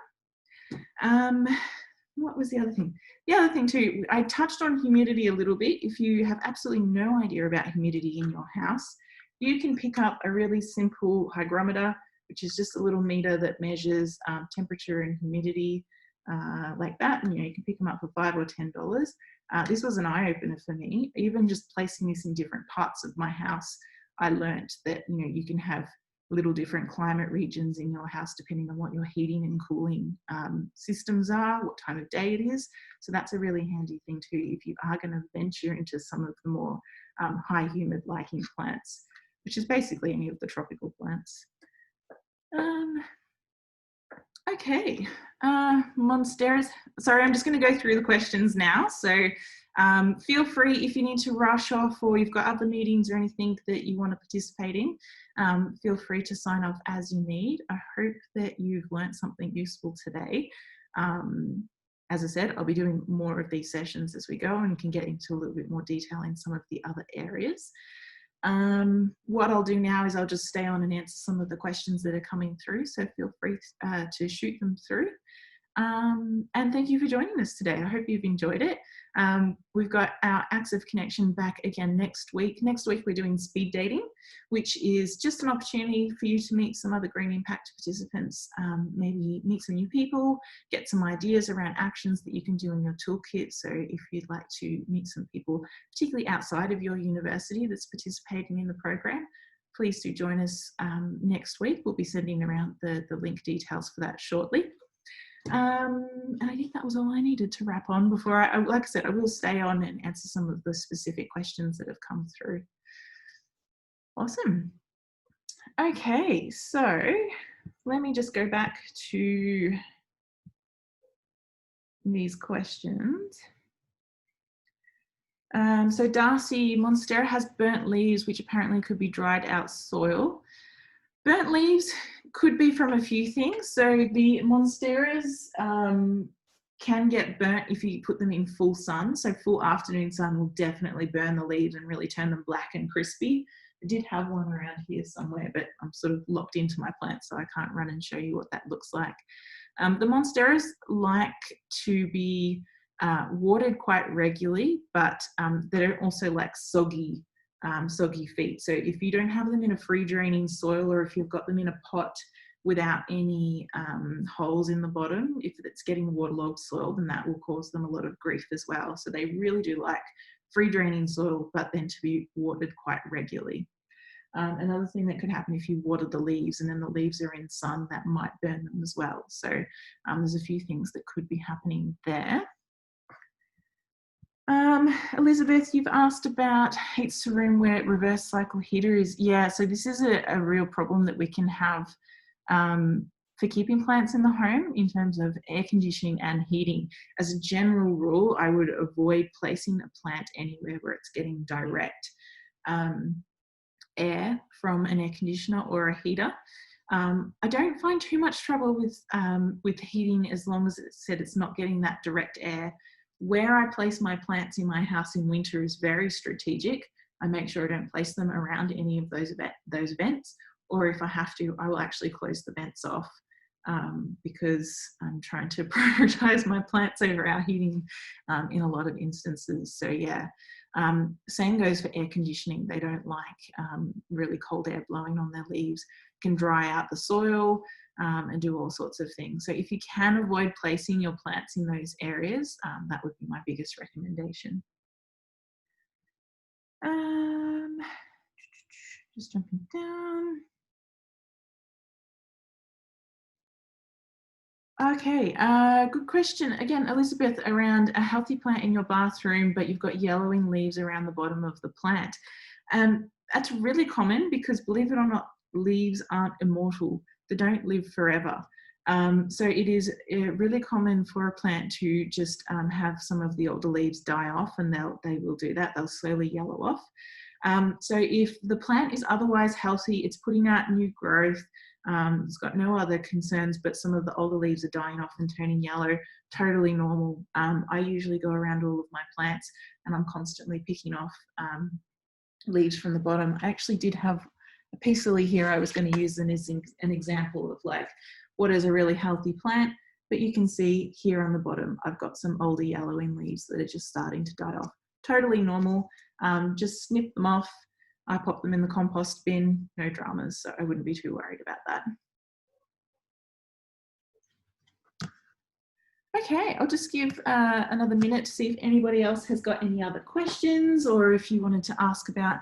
[SPEAKER 1] What was the other thing? The other thing too, I touched on humidity a little bit. If you have absolutely no idea about humidity in your house, you can pick up a really simple hygrometer, which is just a little meter that measures temperature and humidity like that. And you can pick them up for $5 or $10. This was an eye-opener for me. Even just placing this in different parts of my house, I learnt that you can have little different climate regions in your house depending on what your heating and cooling systems are, what time of day it is. So that's a really handy thing too if you are going to venture into some of the more high humid liking plants, which is basically any of the tropical plants. Okay, Monsteras. Sorry, I'm just going to go through the questions now. So feel free if you need to rush off or you've got other meetings or anything that you want to participate in, feel free to sign off as you need. I hope that you've learned something useful today. As I said, I'll be doing more of these sessions as we go and can get into a little bit more detail in some of the other areas. What I'll do now is I'll just stay on and answer some of the questions that are coming through, so feel free to shoot them through. And thank you for joining us today. I hope you've enjoyed it. We've got our Acts of Connection back again next week. Next week we're doing speed dating, which is just an opportunity for you to meet some other Green Impact participants, maybe meet some new people, get some ideas around actions that you can do in your toolkit. So if you'd like to meet some people, particularly outside of your university that's participating in the program, please do join us next week. We'll be sending around the link details for that shortly. And I think that was all I needed to wrap on before like I said, I will stay on and answer some of the specific questions that have come through. Awesome. Okay, so let me just go back to these questions. So Darcy, Monstera has burnt leaves, which apparently could be dried out soil. Burnt leaves could be from a few things. So the Monsteras can get burnt if you put them in full sun. So full afternoon sun will definitely burn the leaves and really turn them black and crispy. I did have one around here somewhere, but I'm sort of locked into my plant, so I can't run and show you what that looks like. The Monsteras like to be watered quite regularly, but they don't also like soggy feet. So if you don't have them in a free draining soil, or if you've got them in a pot without any holes in the bottom, if it's getting waterlogged soil, then that will cause them a lot of grief as well. So they really do like free draining soil, but then to be watered quite regularly. Another thing that could happen if you water the leaves and then the leaves are in sun, that might burn them as well. So there's a few things that could be happening there. Elizabeth, you've asked about heats to room where reverse cycle heater is. Yeah, so this is a real problem that we can have for keeping plants in the home in terms of air conditioning and heating. As a general rule, I would avoid placing a plant anywhere where it's getting direct air from an air conditioner or a heater. I don't find too much trouble with heating as long as it's not getting that direct air. Where I place my plants in my house in winter is very strategic. I make sure I don't place them around any of those vents, or if I have to, I will actually close the vents off because I'm trying to prioritize my plants over our heating in a lot of instances. So yeah, same goes for air conditioning. They don't like really cold air blowing on their leaves. It can dry out the soil and do all sorts of things. So if you can avoid placing your plants in those areas, that would be my biggest recommendation. Just jumping down. Okay, good question. Again, Elizabeth, around a healthy plant in your bathroom, but you've got yellowing leaves around the bottom of the plant. That's really common because, believe it or not, leaves aren't immortal. They don't live forever. So it is really common for a plant to just have some of the older leaves die off, and they will do that. They'll slowly yellow off. So if the plant is otherwise healthy, it's putting out new growth, it's got no other concerns, but some of the older leaves are dying off and turning yellow, totally normal. I usually go around all of my plants and I'm constantly picking off leaves from the bottom. I actually did have a piece of leaf here I was going to use as an example of like what is a really healthy plant, but you can see here on the bottom I've got some older yellowing leaves that are just starting to die off. Totally normal. Just snip them off. I pop them in the compost bin, no dramas, so I wouldn't be too worried about that. Okay, I'll just give another minute to see if anybody else has got any other questions, or if you wanted to ask about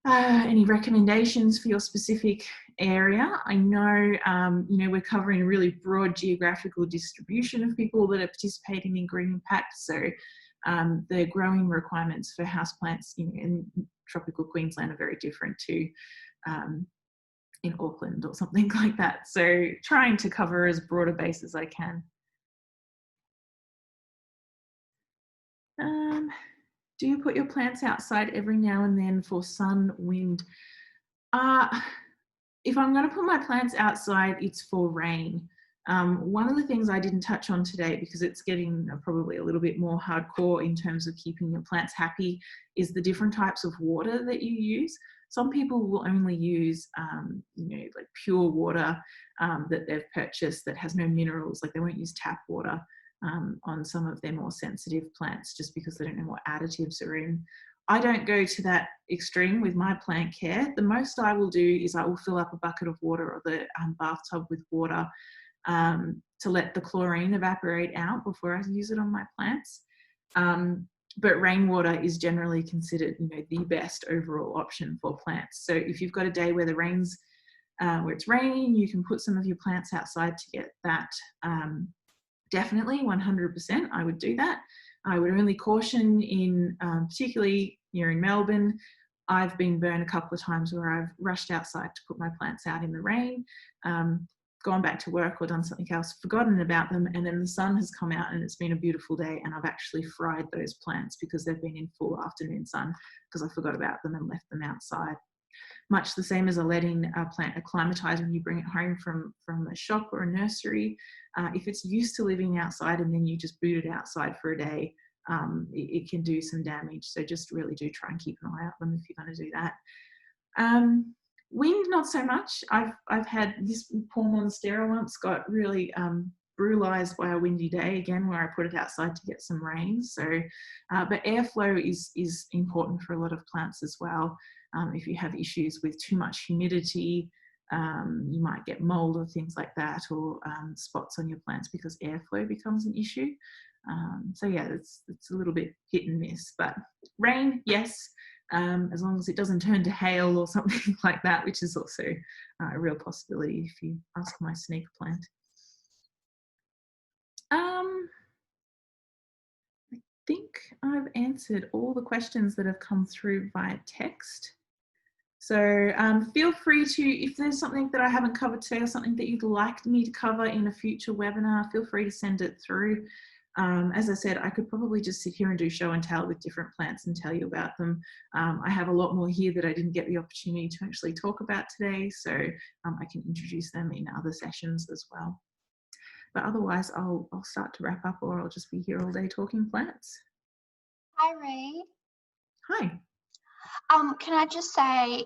[SPEAKER 1] any recommendations for your specific area. I know, we're covering a really broad geographical distribution of people that are participating in Green Impact, so the growing requirements for houseplants in tropical Queensland are very different to in Auckland or something like that. So trying to cover as broad a base as I can. Do you put your plants outside every now and then for sun, wind? If I'm going to put my plants outside, it's for rain. One of the things I didn't touch on today, because it's getting probably a little bit more hardcore in terms of keeping your plants happy, is the different types of water that you use. Some people will only use, like pure water that they've purchased that has no minerals, like they won't use tap water on some of their more sensitive plants just because they don't know what additives are in. I don't go to that extreme with my plant care. The most I will do is I will fill up a bucket of water or the bathtub with water to let the chlorine evaporate out before I use it on my plants. But rainwater is generally considered, the best overall option for plants. So if you've got a day where where it's raining, you can put some of your plants outside to get that. Definitely 100%, I would do that. I would only caution in, particularly here in Melbourne, I've been burned a couple of times where I've rushed outside to put my plants out in the rain, gone back to work or done something else, forgotten about them, and then the sun has come out and it's been a beautiful day and I've actually fried those plants because they've been in full afternoon sun because I forgot about them and left them outside. Much the same as letting a plant acclimatise when you bring it home from a shop or a nursery. If it's used to living outside and then you just boot it outside for a day, it can do some damage. So just really do try and keep an eye out on them if you're going to do that. Wind, not so much. I've had this poor monstera once got really brutalised by a windy day again where I put it outside to get some rain. So, but airflow is important for a lot of plants as well. If you have issues with too much humidity, you might get mold or things like that, or spots on your plants because airflow becomes an issue. So yeah, it's a little bit hit and miss, but rain, yes, as long as it doesn't turn to hail or something like that, which is also a real possibility if you ask my snake plant. I think I've answered all the questions that have come through via text. So feel free to, if there's something that I haven't covered today or something that you'd like me to cover in a future webinar, feel free to send it through. As I said, I could probably just sit here and do show and tell with different plants and tell you about them. I have a lot more here that I didn't get the opportunity to actually talk about today, so I can introduce them in other sessions as well. But otherwise, I'll start to wrap up, or I'll just be here all day talking plants.
[SPEAKER 3] Hi, Ray.
[SPEAKER 1] Hi.
[SPEAKER 3] Can I just say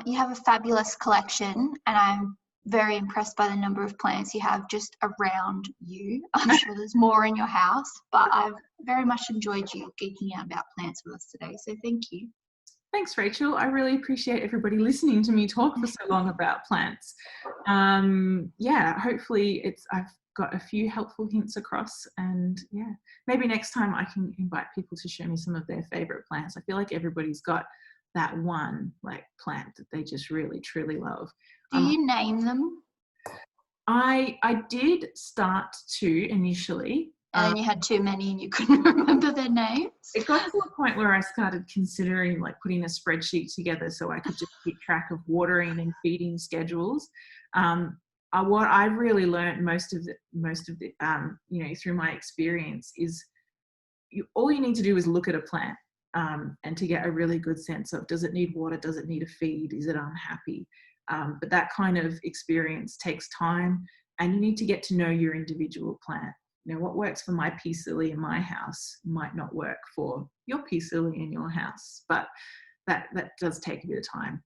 [SPEAKER 3] you have a fabulous collection, and I'm very impressed by the number of plants you have just around you. I'm sure there's more in your house, but I've very much enjoyed you geeking out about plants with us today, so thank you.
[SPEAKER 1] Thanks, Rachel. I really appreciate everybody listening to me talk for so long about plants. Yeah, hopefully I've got a few helpful hints across, and yeah, maybe next time I can invite people to show me some of their favorite plants. I feel like everybody's got that one plant that they just really truly love.
[SPEAKER 3] Do you name them?
[SPEAKER 1] I did start to initially.
[SPEAKER 3] And then you had too many and you couldn't remember their names?
[SPEAKER 1] It got to a point where I started considering putting a spreadsheet together so I could just keep track of watering and feeding schedules. what I've really learned most of the you know, through my experience is all you need to do is look at a plant and to get a really good sense of, does it need water? Does it need a feed? Is it unhappy? But that kind of experience takes time, and you need to get to know your individual plant. You know, what works for my peace lily in my house might not work for your peace lily in your house, but that does take a bit of time.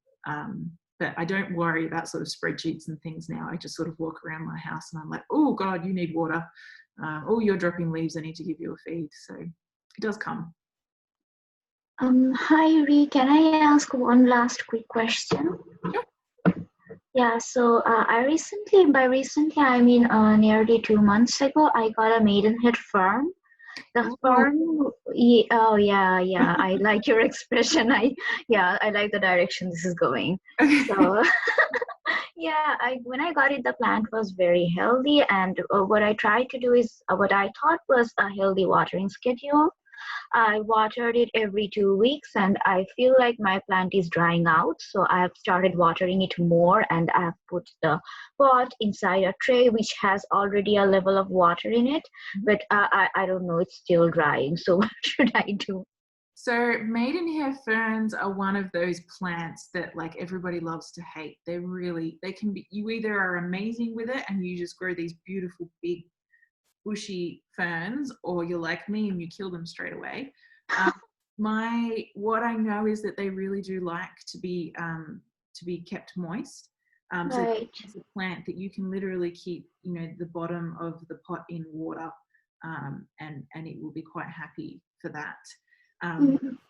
[SPEAKER 1] But I don't worry about sort of spreadsheets and things now. I just sort of walk around my house and I'm like, oh God, you need water. Oh, you're dropping leaves, I need to give you a feed. So it does come.
[SPEAKER 4] Hi, Ree. Can I ask one last quick question?
[SPEAKER 1] Sure.
[SPEAKER 4] Yeah, so by recently, I mean nearly 2 months ago, I got a maidenhead farm. The
[SPEAKER 1] Ooh.
[SPEAKER 4] farm, oh yeah, I like your expression. I like the direction this is going. So yeah, when I got it, the plant was very healthy, and what I tried to do is what I thought was a healthy watering schedule. I watered it every 2 weeks, and I feel like my plant is drying out. So I have started watering it more, and I have put the pot inside a tray which has already a level of water in it. But I don't know, it's still drying. So what should I do?
[SPEAKER 1] So maidenhair ferns are one of those plants that like everybody loves to hate. They can be, you either are amazing with it and you just grow these beautiful big bushy ferns, or you're like me and you kill them straight away. What I know is that they really do like to be kept moist. So
[SPEAKER 4] Right.
[SPEAKER 1] it's a plant that you can literally keep, you know, the bottom of the pot in water, and it will be quite happy for that.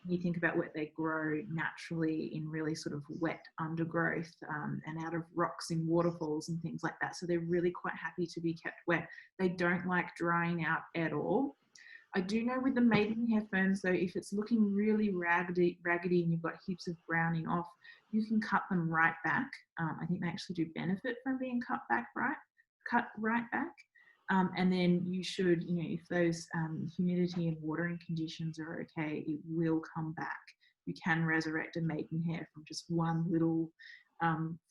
[SPEAKER 1] You think about where they grow naturally in really sort of wet undergrowth, and out of rocks in waterfalls and things like that. So they're really quite happy to be kept wet. They don't like drying out at all. I do know with the maidenhair ferns though, if it's looking really raggedy and you've got heaps of browning off, you can cut them right back. I think they actually do benefit from being cut right back. And then you should, you know, if those humidity and watering conditions are okay, it will come back. You can resurrect a maidenhair from just one little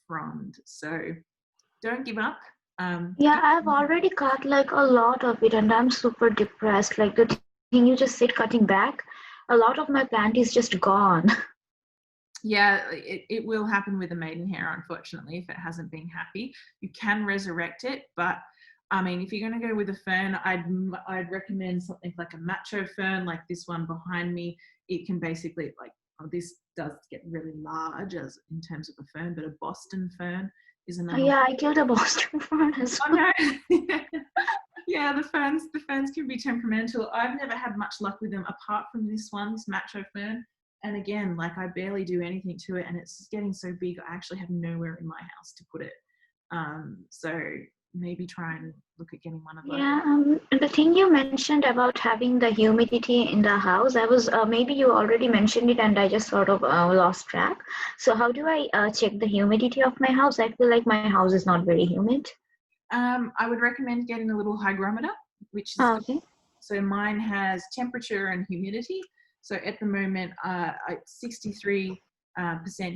[SPEAKER 1] frond. So don't give up.
[SPEAKER 4] Yeah, I've already cut like a lot of it, and I'm super depressed. Like the thing you just said, cutting back, a lot of my plant is just gone.
[SPEAKER 1] Yeah, it will happen with a maidenhair, unfortunately, if it hasn't been happy. You can resurrect it, but I mean, if you're going to go with a fern, I'd recommend something like a macho fern, like this one behind me. It can basically, like, this does get really large as in terms of a fern, but a Boston fern is another.
[SPEAKER 4] Yeah, I killed a Boston fern as well.
[SPEAKER 1] Oh, no. Yeah, the ferns can be temperamental. I've never had much luck with them apart from this one, this macho fern. And again, like I barely do anything to it, and it's just getting so big, I actually have nowhere in my house to put it. So maybe try and look at getting one of those.
[SPEAKER 4] Yeah, the thing you mentioned about having the humidity in the house, I was maybe you already mentioned it and I just sort of lost track. So how do I check the humidity of my house? I feel like my house is not very humid.
[SPEAKER 1] I would recommend getting a little hygrometer, which is
[SPEAKER 4] Okay.
[SPEAKER 1] so mine has temperature and humidity. So at the moment, it's 63%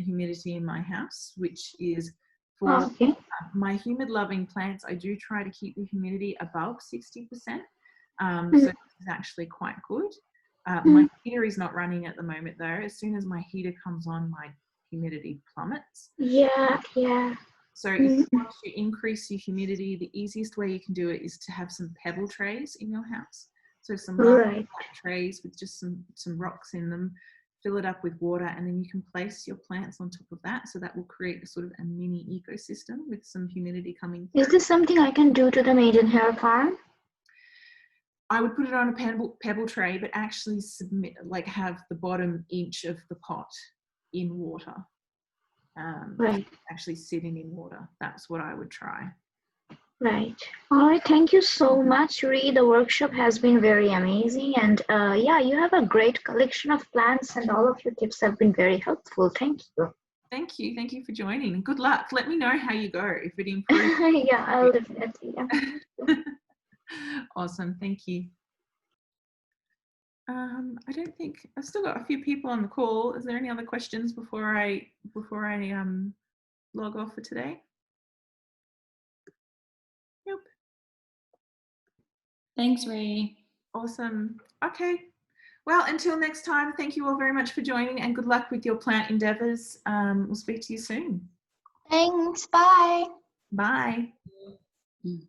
[SPEAKER 1] humidity in my house, which is for
[SPEAKER 4] Okay.
[SPEAKER 1] my humid loving plants. I do try to keep the humidity above 60%. So this is actually quite good. My heater is not running at the moment though. As soon as my heater comes on, my humidity plummets.
[SPEAKER 4] Yeah.
[SPEAKER 1] So if you want to increase your humidity, the easiest way you can do it is to have some pebble trays in your house. So some large
[SPEAKER 4] Right.
[SPEAKER 1] trays with just some rocks in them, fill it up with water, and then you can place your plants on top of that. So that will create a sort of a mini ecosystem with some humidity coming through.
[SPEAKER 4] Is this something I can do to the maidenhair farm?
[SPEAKER 1] I would put it on a pebble tray, but actually have the bottom inch of the pot in water.
[SPEAKER 4] Right.
[SPEAKER 1] Actually sitting in water. That's what I would try.
[SPEAKER 4] Right. All right. Thank you so much, Ree. The workshop has been very amazing. And yeah, you have a great collection of plants and all of your tips have been very helpful. Thank you.
[SPEAKER 1] Thank you. Thank you for joining. Good luck. Let me know how you go, if it improves.
[SPEAKER 4] Yeah, I'll definitely. Yeah.
[SPEAKER 1] Awesome. Thank you. I don't think I've still got a few people on the call. Is there any other questions before I log off for today?
[SPEAKER 2] Thanks, Ree.
[SPEAKER 1] Awesome. Okay. Well, until next time, thank you all very much for joining and good luck with your plant endeavours. We'll speak to you soon.
[SPEAKER 3] Thanks. Bye.
[SPEAKER 1] Bye.
[SPEAKER 2] Mm.